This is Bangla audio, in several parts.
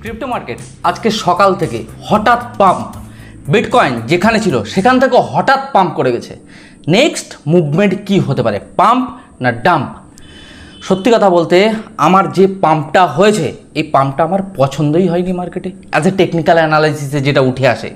ক্রিপ্টো মার্কেট আজকে সকাল থেকে হঠাৎ পাম্প, বিটকয়েন যেখানে ছিল সেখান থেকে হঠাৎ পাম্প করে গেছে। নেক্সট মুভমেন্ট কি হতে পারে, পাম্প না ডাম্প? সত্যি কথা বলতে আমার যে পাম্পটা হয়েছে এই পাম্পটা আমার পছন্দই হয়নি মার্কেটে, অ্যাজ এ টেকনিক্যাল অ্যানালাইসিসে যেটা উঠে আসে।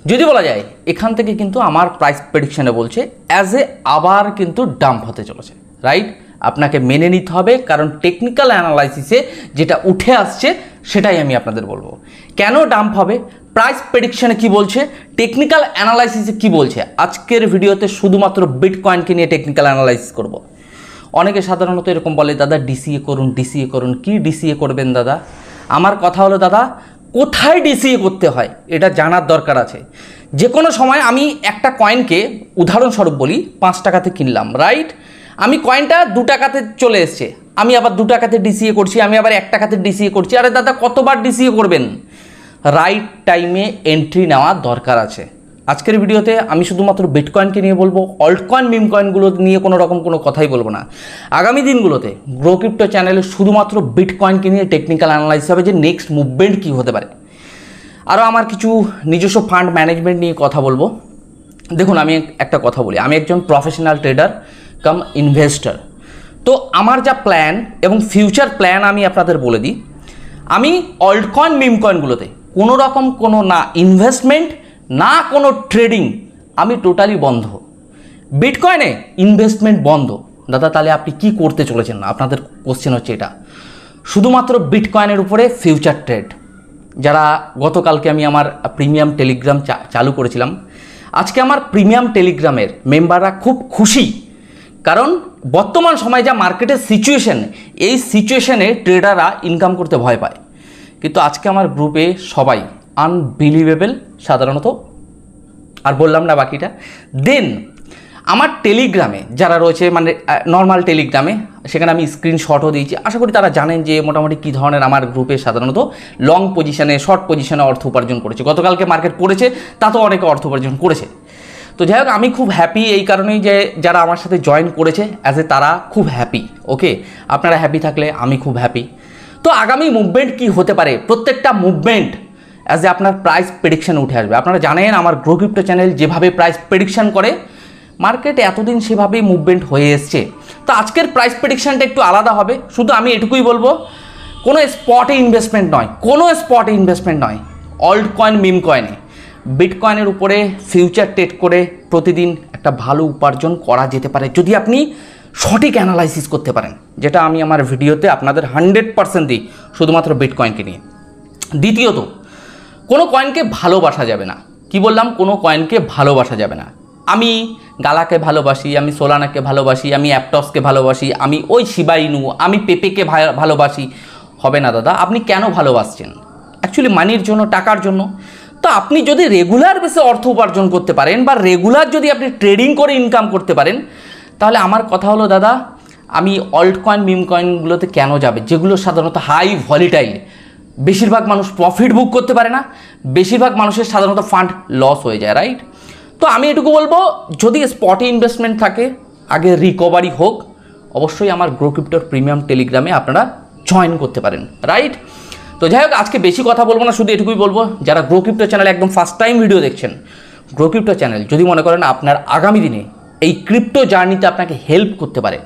যদি বলা যায় এখান থেকে কিন্তু আমার প্রাইস প্রেডিকশানে বলছে অ্যাজ এ আবার কিন্তু ডাম্প হতে চলেছে, রাইট? আপনাকে মেনে নিতে হবে, কারণ টেকনিক্যাল অ্যানালাইসিসে যেটা উঠে আসছে সেটাই আমি আপনাদের বলবো। কেন ডাম্প হবে, প্রাইস প্রেডিকশানে কি বলছে, টেকনিক্যাল অ্যানালাইসিসে কি বলছে, আজকের ভিডিওতে শুধুমাত্র বিটকয়েনকে নিয়ে টেকনিক্যাল অ্যানালাইসিস করব। অনেকে সাধারণত এরকম বলে, দাদা ডিসিএ করুন, ডিসিএ করুন। কি ডিসিএ করবেন দাদা? আমার কথা হলো দাদা, কোথায় ডিসিএ করতে হয় এটা জানার দরকার আছে। যে কোনো সময় আমি একটা কয়েনকে উদাহরণস্বরূপ বলি 5 টাকাতে কিনলাম, রাইট? আমি কয়েনটা 2 টাকাতে চলে এসছে, আমি আবার 2 টাকাতে ডিসিএ করছি, আমি আবার 1 টাকাতে ডিসিএ করছি। আরে দাদা কতবার ডিসিএ করবেন? রাইট টাইমে এন্ট্রি নেওয়া দরকার আছে। আজকের ভিডিওতে আমি শুধুমাত্র বিটকয়েনকে নিয়ে বলবো, অল্ট কয়েন মিম কয়েনগুলো নিয়ে কোনো রকম কোনো কথাই বলবো না। আগামী দিনগুলোতে গ্রো ক্রিপ্টো চ্যানেলে শুধুমাত্র বিটকয়েনকে নিয়ে টেকনিক্যাল অ্যানালাইসিস হবে যে নেক্সট মুভমেন্ট কী হতে পারে। আরও আমার কিছু নিজস্ব ফান্ড ম্যানেজমেন্ট নিয়ে কথা বলবো। দেখুন, আমি একটা কথা বলি, আমি একজন প্রফেশনাল ট্রেডার কাম ইনভেস্টর। তো আমার যা প্ল্যান এবং ফিউচার প্ল্যান আমি আপনাদের বলে দিই। আমি অল্ট কয়েন মিম কয়েনগুলোতে কোনো রকম কোনো না ইনভেস্টমেন্ট না কোনো ট্রেডিং, আমি টোটালি বন্ধ। বিটকয়েনে ইনভেস্টমেন্ট বন্ধ। দাদা তাহলে আপনি কি করতে চলেছেন? না, আপনাদের কোশ্চেন হচ্ছে এটা। শুধুমাত্র বিটকয়েনের উপরে ফিউচার ট্রেড। যারা গতকালকে আমি আমার প্রিমিয়াম টেলিগ্রাম চালু করেছিলাম, আজকে আমার প্রিমিয়াম টেলিগ্রামের মেম্বাররা খুব খুশি, কারণ বর্তমান সময়ে যা মার্কেটের সিচুয়েশন, এই সিচুয়েশনে ট্রেডাররা ইনকাম করতে ভয় পায়। কিন্তু আজকে আমার গ্রুপে সবাই আনবিলিভেবল, সাধারণত আর বললাম না বাকিটা। দেন আমার টেলিগ্রামে যারা রয়েছে, মানে নর্মাল টেলিগ্রামে, সেখানে আমি স্ক্রিনশটও দিয়েছি। আশা করি তারা জানেন যে মোটামুটি কী ধরনের আমার গ্রুপে সাধারণত লং পজিশনে, শর্ট পজিশনে অর্থ উপার্জন করেছে। গতকালকে মার্কেট পড়েছে, তাতেও অনেকে অর্থ উপার্জন করেছে। তো যাই হোক, আমি খুব হ্যাপি এই কারণেই যে যারা আমার সাথে জয়েন করেছে অ্যাজ এ তারা খুব হ্যাপি। ওকে, আপনারা হ্যাপি থাকলে আমি খুব হ্যাপি। তো আগামী মুভমেন্ট কি হতে পারে, প্রত্যেকটা মুভমেন্ট অ্যাজ এ আপনার প্রাইস প্রেডিকশান উঠে আসবে। আপনারা জানেন আমার গ্রো ক্রিপ্টো চ্যানেল যেভাবে প্রাইস প্রেডিকশান করে, মার্কেট এতদিন সেভাবেই মুভমেন্ট হয়ে এসছে। তো আজকের প্রাইস প্রেডিকশানটা একটু আলাদা হবে। শুধু আমি এটুকুই বলবো, কোনো স্পটে ইনভেস্টমেন্ট নয়, কোনো স্পটে ইনভেস্টমেন্ট নয়। অল্ট কয়েন মিম কয়েনে, বিটকয়েনের উপরে ফিউচার ট্রেড করে প্রতিদিন একটা ভালো উপার্জন করা যেতে পারে যদি আপনি সঠিক অ্যানালাইসিস করতে পারেন, যেটা আমি আমার ভিডিওতে আপনাদের 100% দিই শুধুমাত্র বিটকয়েনকে নিয়ে। দ্বিতীয়ত, কোনো কয়েনকে ভালোবাসা যাবে না। কি বললাম? কোনো কয়েনকে ভালোবাসা যাবে না। আমি গালাকে ভালোবাসি, আমি সোলানাকে ভালোবাসি, আমি অ্যাপটসকে ভালোবাসি, আমি ওই শিবা ইনু, আমি পেপেকে ভালোবাসি, হবে না দাদা। আপনি কেন ভালোবাসছেন? অ্যাকচুয়ালি মানির জন্য, টাকার জন্য। তো আপনি যদি রেগুলার বেসে অর্থ উপার্জন করতে পারেন বা রেগুলার যদি আপনি ট্রেডিং করে ইনকাম করতে পারেন, তাহলে আমার কথা হলো দাদা, আমি অল্ট কয়েন মিম কয়েনগুলোতে কেন যাবে, যেগুলো সাধারণত হাই ভলিটাইল। বেশিরভাগ মানুষ প্রফিট বুক করতে পারে না, বেশিরভাগ মানুষের সাধারণত ফান্ড লস হয়ে যায়, রাইট? তো আমি এটুকু বলবো, যদি স্পটে ইনভেস্টমেন্ট থাকে, আগে রিকভারি হোক, অবশ্যই আমার গ্রো ক্রিপ্টোর প্রিমিয়াম টেলিগ্রামে আপনারা জয়েন করতে পারেন, রাইট? তো যাই হোক, আজকে বেশি কথা বলবো না, শুধু এটুকুই বলবো, যারা গ্রো ক্রিপ্টো চ্যানেলে একদম ফার্স্ট টাইম ভিডিও দেখছেন, গ্রো ক্রিপ্টো চ্যানেল যদি মনে করেন আপনার আগামী দিনে এই ক্রিপ্টো জার্নিতে আপনাকে হেল্প করতে পারে,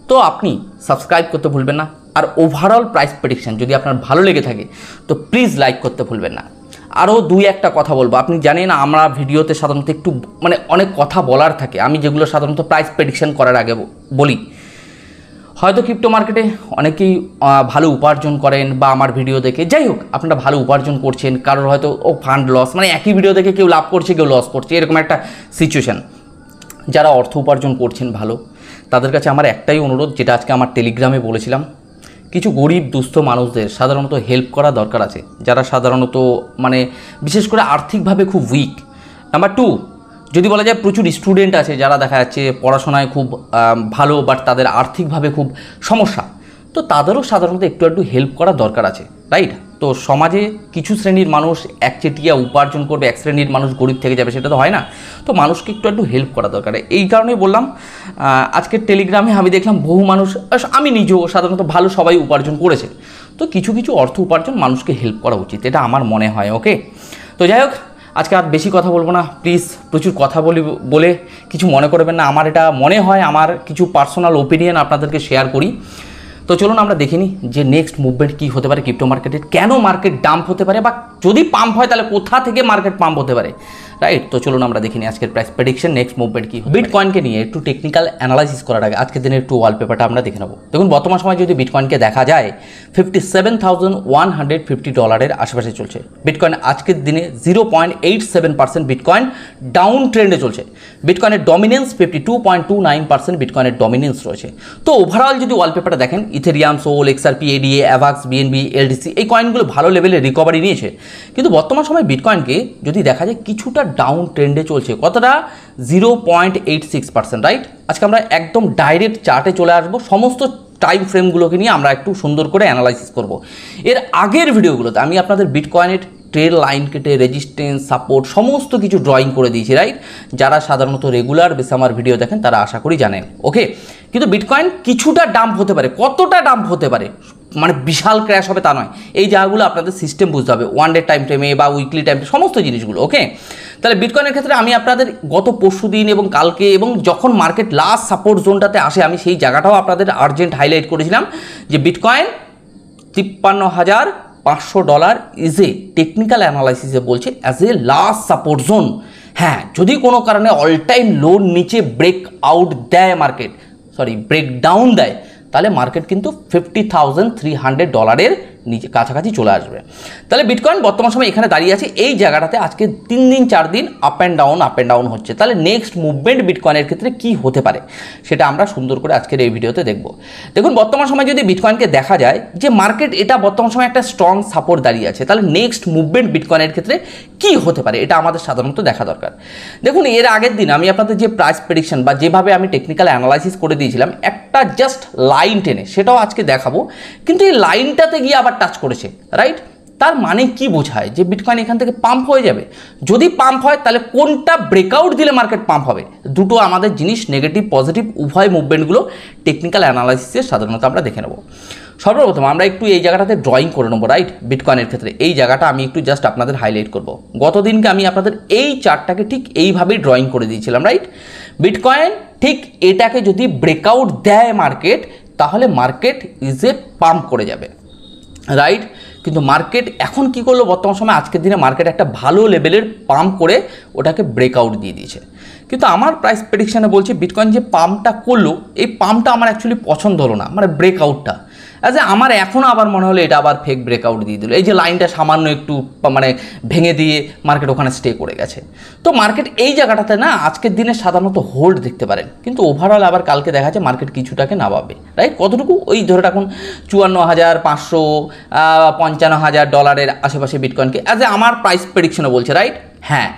তো আপনি সাবস্ক্রাইব করতে ভুলবেন না। আর ওভারঅল প্রাইস প্রেডিকশন যদি আপনার ভালো লেগে থাকে তো প্লিজ লাইক করতে ভুলবেন না। আরও 2-1টা কথা বলবো। আপনি জানেন আমরা ভিডিওতে সাধারণত একটু অনেক কথা বলার থাকে, আমি যেগুলো সাধারণত প্রাইস প্রেডিকশন করার আগে বলি। হয়তো ক্রিপ্টো মার্কেটে অনেকেই ভালো উপার্জন করেন বা আমার ভিডিও দেখে, যাই হোক আপনারা ভালো উপার্জন করছেন, কারোর হয়তো ফান্ড লস, একই ভিডিও দেখে কেউ লাভ করছে কেউ লস করছে, এরকম একটা সিচুয়েশান। যারা অর্থ উপার্জন করছেন ভালো, তাদের কাছে আমার একটাই অনুরোধ, যেটা আজকে আমার টেলিগ্রামে বলেছিলাম, কিছু গরিব দুস্থ মানুষদের সাধারণত হেল্প করা দরকার আছে, যারা সাধারণত বিশেষ করে আর্থিকভাবে খুব উইক। নাম্বার 2, যদি বলা যায় প্রচুর স্টুডেন্ট আছে যারা দেখা যাচ্ছে পড়াশোনায় খুব ভালো, বাট তাদের আর্থিকভাবে খুব সমস্যা, তো তাদেরও সাধারণত একটু হেল্প করা দরকার আছে, রাইট? তো সমাজে কিছু শ্রেণীর মানুষ একচেটিয়া উপার্জন করবে, এক শ্রেণীর মানুষ গরিব থেকে যাবে, সেটা তো হয় না। তো মানুষকে একটু হেল্প করা দরকার। এই কারণেই বললাম, আজকের টেলিগ্রামে আমি দেখলাম বহু মানুষ, আমি নিজেও সাধারণত ভালো সবাই উপার্জন করেছে। তো কিছু কিছু অর্থ উপার্জন মানুষকে হেল্প করা উচিত, এটা আমার মনে হয়। ওকে, তো যাই হোক, আজকে আর বেশি কথা বলবো না, প্লিজ প্রচুর কথা বলে কিছু মনে করবেন না। আমার এটা মনে হয়, আমার কিছু পার্সোনাল ওপিনিয়ন আপনাদেরকে শেয়ার করি। তো চলুন আমরা দেখে নিই যে নেক্সট মুভমেন্ট কী হতে পারে ক্রিপ্টো মার্কেটের, কেন মার্কেট ডাম্প হতে পারে, বা যদি পাম্প হয় তাহলে কোথা থেকে মার্কেট পাম্প হতে পারে, রাইট। তো চলুন আমরা দেখে নিই আজকের প্রাইস প্রেডিকশন, নেক্সট মুভমেন্ট কী। বিটকয়েনকে নিয়ে একটু টেকনিক্যাল অ্যানালাইসিস করার আগে আজকের দিনের একটু ওয়ালপেপারটা আমরা দেখে নেব। দেখুন বর্তমান সময় যদি বিটকয়েনকে দেখা যায় $57,150 আশেপাশে চলছে। বিটকয়েন আজকের দিনে 0.87% বিটকয়েন ডাউন ট্রেন্ডে চলছে। বিটকয়েনের ডমিনেন্স 52.29% বিটকয়েনের ডমিনেন্স রয়েছে। তো ওভারঅল যদি ওয়ালপেপারটা দেখেন, Ethereum, Sol, XRP, ADA, Avax, BNB, LDC এই কয়েনগুলো ভালো লেভেলে রিকভারি নিয়েছে। কিন্তু বর্তমান সময় বিটকয়েনকে যদি দেখা যায় কিছুটা ডাউন ট্রেন্ডে চলছে, কতটা 0.86%, রাইট। আজকে আমরা একদম ডাইরেক্ট চার্টে চলে আসবো, সমস্ত টাইম ফ্রেমগুলোকে নিয়ে আমরা একটু সুন্দর করে অ্যানালাইসিস করব। এর আগের ভিডিওগুলোতে আমি আপনাদের বিটকয়েনের ট্রেড লাইন কেটে রেজিস্ট্যান্স, সাপোর্ট সমস্ত কিছু ড্রয়িং করে দিয়েছি, রাইট। যারা সাধারণত রেগুলার বেসে আমার ভিডিও দেখেন তারা আশা করি জানেন। ওকে, কিন্তু বিটকয়েন কিছুটা ডাম্প হতে পারে, কতটা ডাম্প হতে পারে, মানে বিশাল ক্র্যাশ হবে তা নয়। এই জায়গাগুলো আপনাদের সিস্টেম বুঝতে হবে, ওয়ান ডে টাইম ফ্রেমে বা উইকলি টাইম ফ্রেমে, সমস্ত জিনিসগুলো। ওকে, তাহলে বিটকয়েনের ক্ষেত্রে আমি আপনাদের গত পরশু দিন এবং কালকে এবং যখন মার্কেট লাস্ট সাপোর্ট জোনটাতে আসে আমি সেই জায়গাটাও আপনাদের আর্জেন্ট হাইলাইট করেছিলাম যে বিটকয়েন $53,500 ইজ এ টেকনিক্যাল অ্যানালাইসিসে বলছে as a last support zone. হ্যাঁ, যদি কোনো কারণে অল টাইম লোর নিচে ব্রেক আউট দেয় মার্কেট, ব্রেক ডাউন দেয়, তাহলে মার্কেট কিন্তু $50,300 নিচে কাছাকাছি চলে আসবে। তাহলে বিটকয়েন বর্তমান সময় এখানে দাঁড়িয়ে আছে এই জায়গাটাতে, আজকে 3 দিন 4 দিন আপ অ্যান্ড ডাউন হচ্ছে। তাহলে নেক্সট মুভমেন্ট বিটকয়েনের ক্ষেত্রে কি হতে পারে সেটা আমরা সুন্দর করে আজকের এই ভিডিওতে দেখব। দেখুন বর্তমান সময় যদি বিটকয়েনকে দেখা যায় যে মার্কেট এটা বর্তমান সময় একটা স্ট্রং সাপোর্ট দাঁড়িয়ে আছে, তাহলে নেক্সট মুভমেন্ট বিটকয়েনের ক্ষেত্রে কি হতে পারে এটা আমাদের সাধারণত দেখা দরকার। দেখুন এর আগের দিন আমি আপনাদের যে প্রাইস প্রেডিকশন বা যেভাবে আমি টেকনিক্যাল অ্যানালাইসিস করে দিয়েছিলাম একটা জাস্ট লাইন টেনে, সেটাও আজকে দেখাবো। কিন্তু এই লাইনটাতে গিয়ে আবার টাচ করেছে, রাইট। তার মানে কি বোঝায় যে বিটকয়েন এখান থেকে পাম্প হয়ে যাবে। যদি পাম্প হয় তাহলে কোনটা ব্রেকআউট দিলে মার্কেট পাম্প হবে, দুটো আমাদের জিনিস, নেগেটিভ পজিটিভ উভয় মুভমেন্টগুলো টেকনিক্যাল অ্যানালাইসিসে সাধারণত আমরা দেখে নেব। সর্বপ্রথম আমরা একটু এই জায়গাটাতে ড্রয়িং করে নেবো, রাইট। বিটকয়েনের ক্ষেত্রে এই জায়গাটা আমি একটু জাস্ট আপনাদের হাইলাইট করব। গতদিনকে আমি আপনাদের এই চার্টটাকে ঠিক এইভাবেই ড্রয়িং করে দিয়েছিলাম, রাইট। বিটকয়েন ঠিক এটাকে যদি ব্রেকআউট দেয় মার্কেট, তাহলে মার্কেট ইজ এ পাম্প করে যাবে, রাইট। কিন্তু মার্কেট এখন কি করলো, বর্তমান সময় আজকের দিনে মার্কেট একটা ভালো লেভেলের পাম্প করে ওটাকে ব্রেকআউট দিয়ে দিয়েছে। কিন্তু আমার প্রাইস প্রেডিকশানে বলছে বিটকয়েন যে পাম্পটা করলো, এই পাম্পটা আমার অ্যাকচুয়ালি পছন্দ হলো না, মানে ব্রেকআউটটা। অ্যাজ এ আমার এখনও আবার মনে হলো এটা আবার ফেক ব্রেকআউট দিয়ে দিল। এই যে লাইনটা সামান্য একটু মানে ভেঙে দিয়ে মার্কেট ওখানে স্টে করে গেছে। তো মার্কেট এই জায়গাটাতে না আজকের দিনে সাধারণত হোল্ড দেখতে পারেন, কিন্তু ওভারঅল আবার কালকে দেখা যায় মার্কেট কিছুটাকে নামাবে, রাইট। কতটুকু, ওই ধরে রাখুন $54,500 $55,000 আশেপাশে বিটকয়েনকে অ্যাজ এ আমার প্রাইস প্রেডিকশনও বলছে, রাইট। হ্যাঁ,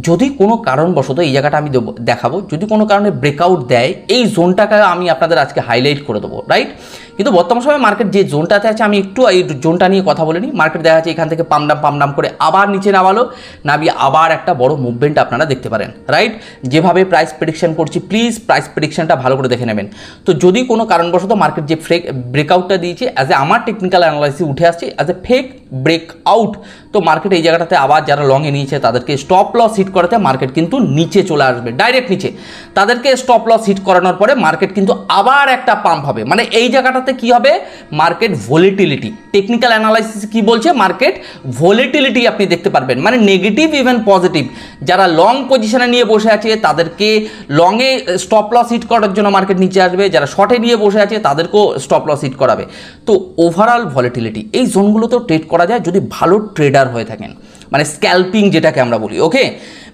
যদি কোনো কারণবশত এই জায়গাটা আমি দেখাবো, যদি কোনো কারণে ব্রেকআউট দেয় এই জোনটাকে আমি আপনাদের আজকে হাইলাইট করে দেবো, রাইট। কিন্তু বর্তমান সময় মার্কেট যে জোনটাতে আছে আমি একটু এই জোনটা নিয়ে কথা বলে নিই। মার্কেট দেখা যাচ্ছে এখান থেকে পামডাম করে আবার নিচে নামিয়ে আবার একটা বড় মুভমেন্ট আপনারা দেখতে পারেন, রাইট। যেভাবে প্রাইস প্রেডিকশন করছি প্লিজ প্রাইস প্রেডিকশনটা ভালো করে দেখে নেবেন। তো যদি কোনো কারণবশত মার্কেট যে ব্রেকআউটটা দিয়েছে অ্যাজ এ আমার টেকনিক্যাল অ্যানালাইসিস উঠে আসছে অ্যাজ এ ফেক ব্রেকআউট, তো মার্কেট এই জায়গাটাতে আবার যারা লংয়ে নিয়েছে তাদেরকে স্টপ লস হিট করাতে মার্কেট কিন্তু নিচে চলে আসবে, ডাইরেক্ট নিচে। তাদেরকে স্টপ লস হিট করানোর পরে মার্কেট কিন্তু আবার একটা পাম্প হবে। মানে এই জায়গাটাতে কি হবে, মার্কেট ভোলেটিলিটি, টেকনিক্যাল অ্যানালাইসিস কি বলছে, মার্কেট ভোলেটিলিটি আপনি দেখতে পারবেন, মানে নেগেটিভ ইভেন পজিটিভ। যারা লং পজিশনে নিয়ে বসে আছে তাদেরকে লংয়ে স্টপ লস হিট করার জন্য মার্কেট নিচে আসবে, যারা শর্টে নিয়ে বসে আছে তাদেরকেও স্টপ লস হিট করাবে। তো ওভারঅল ভোলেটিলিটি এই জোনগুলোতেও ট্রেড করা যায় যদি ভালো ট্রেডার হয়ে থাকেন, মানে স্ক্যাল্পিং যেটাকে আমরা বলি। ওকে,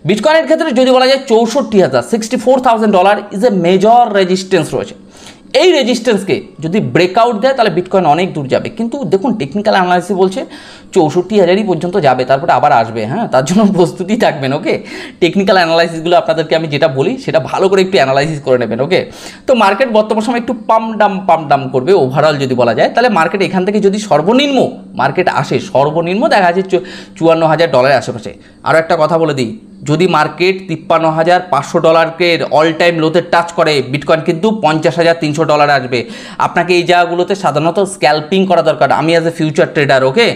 বিটকয়েনের ক্ষেত্রে যদি বলা যায় $64,000 ইজ এ মেজর রেজিস্ট্যান্স রয়েছে। এই রেজিস্ট্যান্সকে যদি ব্রেকআউট দেয় তাহলে বিটকয়েন অনেক দূর যাবে। কিন্তু দেখুন টেকনিক্যাল অ্যানালাইসিস বলছে 64,000 পর্যন্ত যাবে, তারপরে আবার আসবে। হ্যাঁ, তার জন্য প্রস্তুতি থাকবেন। ওকে, টেকনিক্যাল অ্যানালাইসিসগুলো আপনাদেরকে আমি যেটা বলি সেটা ভালো করে একটু অ্যানালাইসিস করে নেবেন। ওকে, তো মার্কেট বর্তমান সময় একটু পাম্প ডাম করবে ওভারঅল যদি বলা যায়। তাহলে মার্কেট এখান থেকে যদি সর্বনিম্ন মার্কেট আসে, সর্বনিম্ন দেখা যাচ্ছে $54,000 আশেপাশে। আরও একটা কথা বলে দিই, যদি মার্কেট $53,500 অল টাইম লোতে টাচ করে বিটকয়েন কিন্তু $50,300 আসবে। আপনাকে এই জায়গাগুলোতে সাধারণত স্ক্যাল্পিং করা দরকার, আমি অ্যাজ এ ফিউচার ট্রেডার। ওকে,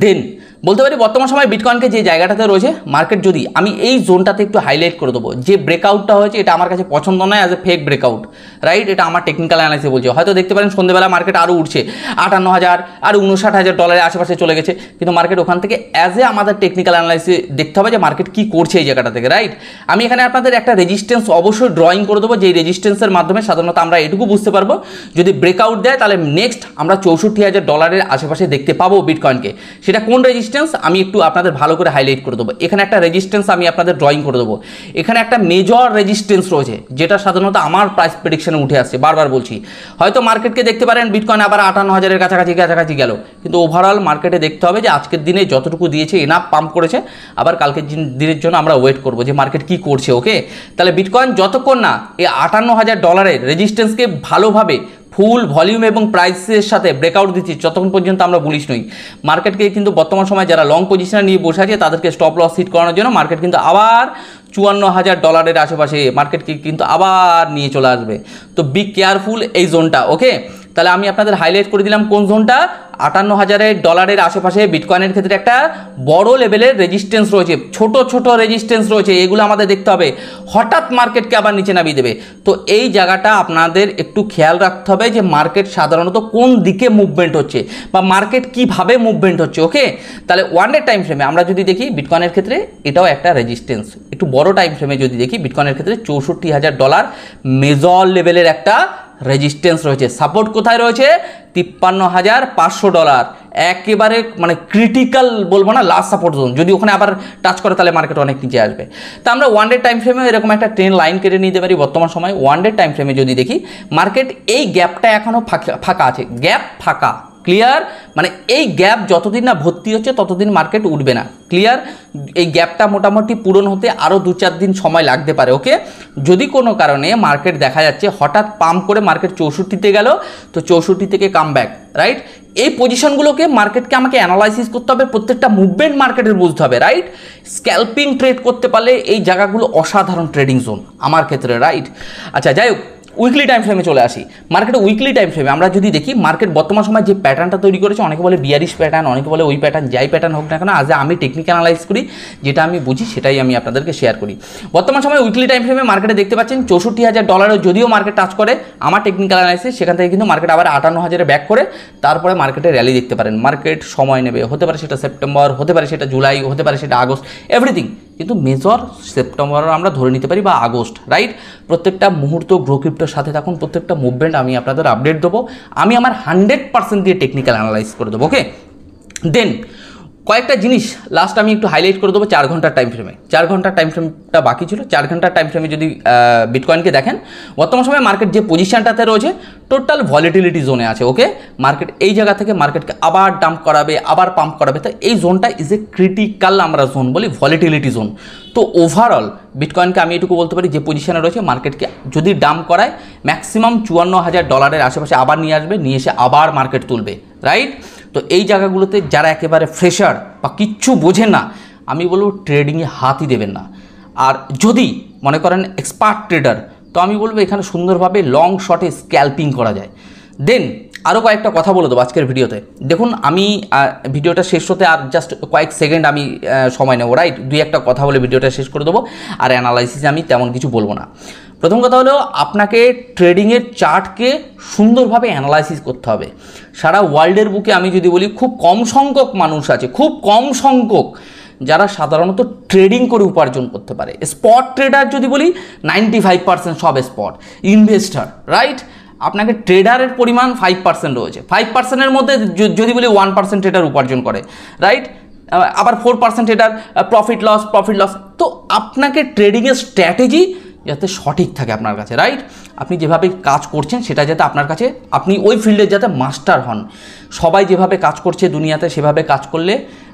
দেন বলতে পারি বর্তমান সময় বিটকয়েনকে যে জায়গাটাতে রয়েছে মার্কেট, যদি আমি এই জোনটাতে একটু হাইলাইট করে দেবো, যে ব্রেকআউটটা হয়েছে এটা আমার কাছে পছন্দ নয়, as a fake breakout, right? এটা আমার টেকনিক্যাল অ্যানালাইসিস বলছে। হয়তো দেখতে পারেন সন্ধ্যেবেলা মার্কেট আরও উঠছে, $58,000 আর $59,000 আশেপাশে চলে গেছে, কিন্তু মার্কেট ওখান থেকে অ্যাজ এ আমাদের টেকনিক্যাল অ্যানালাইসিস দেখতে হবে যে মার্কেট কী করছে এই জায়গাটা থেকে, রাইট? আমি এখানে আপনাদের একটা রেজিস্ট্যান্স অবশ্যই ড্রয়িং করে দেবো, যেই রেজিস্ট্যান্সের মাধ্যমে সাধারণত আমরা এটুকু বুঝতে পারবো যদি ব্রেকআউট দেয় তাহলে নেক্সট আমরা $64,000 আশেপাশে দেখতে পাবো বিটকয়েনকে। সেটা কোন রেজিস্ট্যান্স আমি একটু আপনাদের ভালো করে হাইলাইট করে দেবো। এখানে একটা রেজিস্ট্যান্স আমি আপনাদের ড্রয়িং করে দেবো, এখানে একটা মেজর রেজিস্ট্যান্স রয়েছে যেটা সাধারণত আমার প্রাইস প্রেডিকশনে উঠে আসছে, বারবার বলছি। হয়তো মার্কেটকে দেখতে পারেন বিটকয়েন আবার 58,000-এর কাছাকাছি গেল, কিন্তু ওভারঅল মার্কেটে দেখতে হবে যে আজকের দিনে যতটুকু দিয়েছে এনাফ পাম্প করেছে, আবার কালকের দিনের জন্য আমরা ওয়েট করবো যে মার্কেট কি করছে। ওকে, তাহলে বিটকয়েন যতক্ষণ না এই $58,000 রেজিস্ট্যান্সকে ভালোভাবে ফুল ভলিউম এবং প্রাইসের সাথে ব্রেকআউট দিচ্ছি, যতক্ষণ পর্যন্ত আমরা বুলিশ নই। মার্কেটকে কিন্তু বর্তমান সময় যারা লং পজিশনে নিয়ে বসে আছে তাদেরকে স্টপ লস হিট করানোর জন্য মার্কেট কিন্তু আবার $54,000 আশেপাশে মার্কেটকে কিন্তু আবার নিয়ে চলে আসবে। তো বি কেয়ারফুল এই জোনটা। ওকে, তাহলে আমি আপনাদের হাইলাইট করে দিলাম কোন জোনটা। $58,000 আশেপাশে বিটকয়েনের ক্ষেত্রে একটা বড় লেভেলের রেজিস্ট্যান্স রয়েছে, ছোট ছোট রেজিস্ট্যান্স রয়েছে, এগুলো আমাদের দেখতে হবে। হঠাৎ মার্কেটকে আবার নিচে নামিয়ে দেবে, তো এই জায়গাটা আপনাদের একটু খেয়াল রাখতে হবে যে মার্কেট সাধারণত কোন দিকে মুভমেন্ট হচ্ছে বা মার্কেট কিভাবে মুভমেন্ট হচ্ছে। ওকে, তাহলে ওয়ান ডে টাইম ফ্রেমে আমরা যদি দেখি বিটকয়েনের ক্ষেত্রে এটাও একটা রেজিস্ট্যান্স, একটু বড় টাইম ফ্রেমে যদি দেখি বিটকয়েনের ক্ষেত্রে $64,000 মেজর লেভেলের একটা রেজিস্ট্যান্স রয়েছে। সাপোর্ট কোথায় রয়েছে? $53,500, একেবারে মানে ক্রিটিক্যাল বলবো না, লাস্ট সাপোর্ট জোন। যদি ওখানে আবার টাচ করে তাহলে মার্কেট অনেক নিচে আসবে। তা আমরা ওয়ান ডে টাইম ফ্রেমে এরকম একটা ট্রেন লাইন কেটে নিতে পারি। বর্তমান সময় ওয়ান ডে টাইম ফ্রেমে যদি দেখি মার্কেট এই গ্যাপটা এখনও ফাঁকা আছে, গ্যাপ ফাঁকা, ক্লিয়ার? মানে এই গ্যাপ যতদিন না ভর্তি হচ্ছে ততদিন মার্কেট উঠবে না, ক্লিয়ার? এই গ্যাপটা মোটামুটি পূরণ হতে আরও 2-4 দিন সময় লাগতে পারে। ওকে, যদি কোনো কারণে মার্কেট দেখা যাচ্ছে হঠাৎ পাম্প করে মার্কেট 64-তে গেল, তো 64 থেকে কাম ব্যাক, রাইট? এই পজিশনগুলোকে মার্কেটকে আমাকে অ্যানালাইসিস করতে হবে, প্রত্যেকটা মুভমেন্ট মার্কেটের বুঝতে হবে, রাইট? স্ক্যাল্পিং ট্রেড করতে পারলে এই জায়গাগুলো অসাধারণ ট্রেডিং জোন আমার ক্ষেত্রে, রাইট? আচ্ছা, যাই হোক, উইকলি টাইম ফ্রেমে চলে আসি। মার্কেটে উইকলি টাইম ফ্রেমে আমরা যদি দেখি মার্কেট বর্তমান সময় যে প্যাটার্নটা তৈরি করেছে, অনেকে বলে বিয়ারিশ প্যাটার্ন, অনেকে বলে ওই প্যাটার্ন, যাই প্যাটার্ন হোক না কেন, আজ আমি টেকনিক্যাল অ্যানালাইজ করি, যেটা আমি বুঝি সেটাই আমি আপনাদেরকে শেয়ার করি। বর্তমান সময় উইকলি টাইম ফ্রেমে মার্কেটে দেখতে পাচ্ছেন $64,000 যদিও মার্কেট টাচ করে, আমার টেকনিক্যাল অ্যানালাইসিস সেখান থেকে কিন্তু মার্কেট আবার 58,000-এ ব্যাক করে তারপরে মার্কেটে র্যালি দেখতে পারেন। মার্কেট সময় নেবে, হতে পারে সেটা সেপ্টেম্বর, হতে পারে সেটা জুলাই, হতে পারে সেটা আগস্ট, এভরিথিং, কিন্তু মেজর সেপ্টেম্বর আমরা ধরে নিতে পারি বা আগস্ট, রাইট? প্রত্যেকটা মুহূর্ত গ্রো ক্রিপ্টোর সাথে থাকুন, প্রত্যেকটা মুভমেন্ট আমি আপনাদের আপডেট দেবো, আমি আমার 100% দিয়ে টেকনিক্যাল অ্যানালাইজ করে দেবো। ওকে, দেন কয়েকটা জিনিস লাস্ট আমি একটু হাইলাইট করে দেবো 4 ঘন্টার টাইম ফ্রেমে। 4 ঘন্টার টাইম ফ্রেমটা বাকি ছিল। 4 ঘন্টার টাইম ফ্রেমে যদি বিটকয়েনকে দেখেন, বর্তমান সময় মার্কেট যে পজিশনটাতে রয়েছে টোটাল ভলিটিলিটি জোনে আছে। ওকে, মার্কেট এই জায়গা থেকে মার্কেটকে আবার ডাম্প করাবে, আবার পাম্প করাবে, তো এই জোনটা ইজ এ ক্রিটিক্যাল আমরা জোন বলি, ভলিটিলিটি জোন। তো ওভারঅল বিটকয়েনকে আমি এটুকু বলতে পারি যে পজিশনে রয়েছে মার্কেটকে যদি ডাম্প করায় ম্যাক্সিমাম $54,000 আশেপাশে আবার নিয়ে আসবে, নিয়ে এসে আবার মার্কেট তুলবে, রাইট? তো এই জায়গাগুলোতে যারা একেবারে ফ্রেশার বা কিচ্ছু বোঝেন না, আমি বলবো ট্রেডিংয়ে হাতই দেবেন না। আর যদি মনে করেন এক্সপার্ট ট্রেডার, তো আমি বলবো এখানে সুন্দরভাবে লং শটে স্ক্যাল্পিং করা যায়। দেন আরও কয়েকটা কথা বলে দেবো আজকের ভিডিওতে। দেখুন, আমি ভিডিওটা শেষ হতে আর জাস্ট কয়েক সেকেন্ড আমি সময় নেবো, রাইট? 2-1টা কথা বলে ভিডিওটা শেষ করে দেবো, আর অ্যানালাইসিসে আমি তেমন কিছু বলবো না। প্রথম কথা হলো আপনাকে ট্রেডিংয়ের চার্টকে সুন্দরভাবে অ্যানালাইসিস করতে হবে। সারা ওয়ার্ল্ডের বুকে আমি যদি বলি খুব কম সংখ্যক মানুষ আছে, খুব কম সংখ্যক, যারা সাধারণত ট্রেডিং করে উপার্জন করতে পারে। স্পট ট্রেডার যদি বলি 95% সব স্পট ইনভেস্টার, রাইট? আপনাকে ট্রেডারের পরিমাণ 5% রয়েছে, 5%-এর মধ্যে যদি বলি 1% ট্রেডার উপার্জন করে, রাইট? আবার 4% ট্রেডার প্রফিট লস। তো আপনাকে ট্রেডিংয়ের স্ট্র্যাটেজি যাতে সঠিক থাকে আপনার কাছে, রাইট? আপনি যেভাবে কাজ করছেন সেটা যাতে আপনার কাছে, আপনি ওই ফিল্ডে যাতে মাস্টার হন। সবাই যেভাবে কাজ করছে দুনিয়াতে সেভাবে কাজ করলে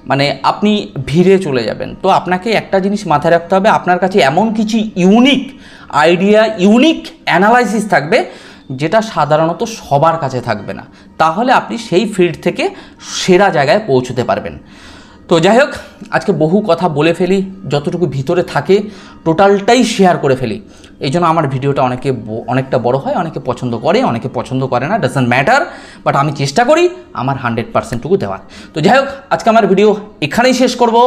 মানে আপনি ভিড়ে চলে যাবেন। তো আপনাকে একটা জিনিস মাথায় রাখতে হবে, আপনার কাছে এমন কিছু ইউনিক আইডিয়া, ইউনিক অ্যানালাইসিস থাকবে যেটা সাধারণত সবার কাছে থাকবে না, তাহলে আপনি সেই ফিল্ড থেকে সেরা জায়গায় পৌঁছতে পারবেন। তো যাই হোক, আজকে বহু কথা বলে ফেলি, যতটুকু ভিতরে থাকে টোটালটাই শেয়ার করে ফেলি। এই জন্য আমার ভিডিওটা অনেকটা বড় হয়, অনেকে পছন্দ করে, অনেকে পছন্দ করে না, ডাজন্ট ম্যাটার, বাট আমি চেষ্টা করি আমার 100%টুকু দেওয়ার। তো যাই হোক, আজকে আমার ভিডিও এখানেই শেষ করব।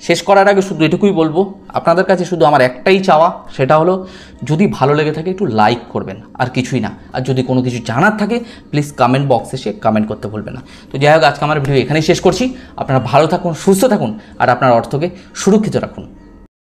শেষ করার আগে শুধু এটুকুই বলবো, আপনাদের কাছে শুধু আমার একটাই চাওয়া, সেটা হলো যদি ভালো লেগে থাকে একটু লাইক করবেন, আর কিছুই না। আর যদি কোনো কিছু জানার থাকে প্লিজ কমেন্ট বক্সে এসে কমেন্ট করতে ভুলবেন না। তো যাই হোক, আজকে আমার ভিডিও এখানেই শেষ করছি। আপনারা ভালো থাকুন, সুস্থ থাকুন, আর আপনার অর্থকে সুরক্ষিত রাখুন।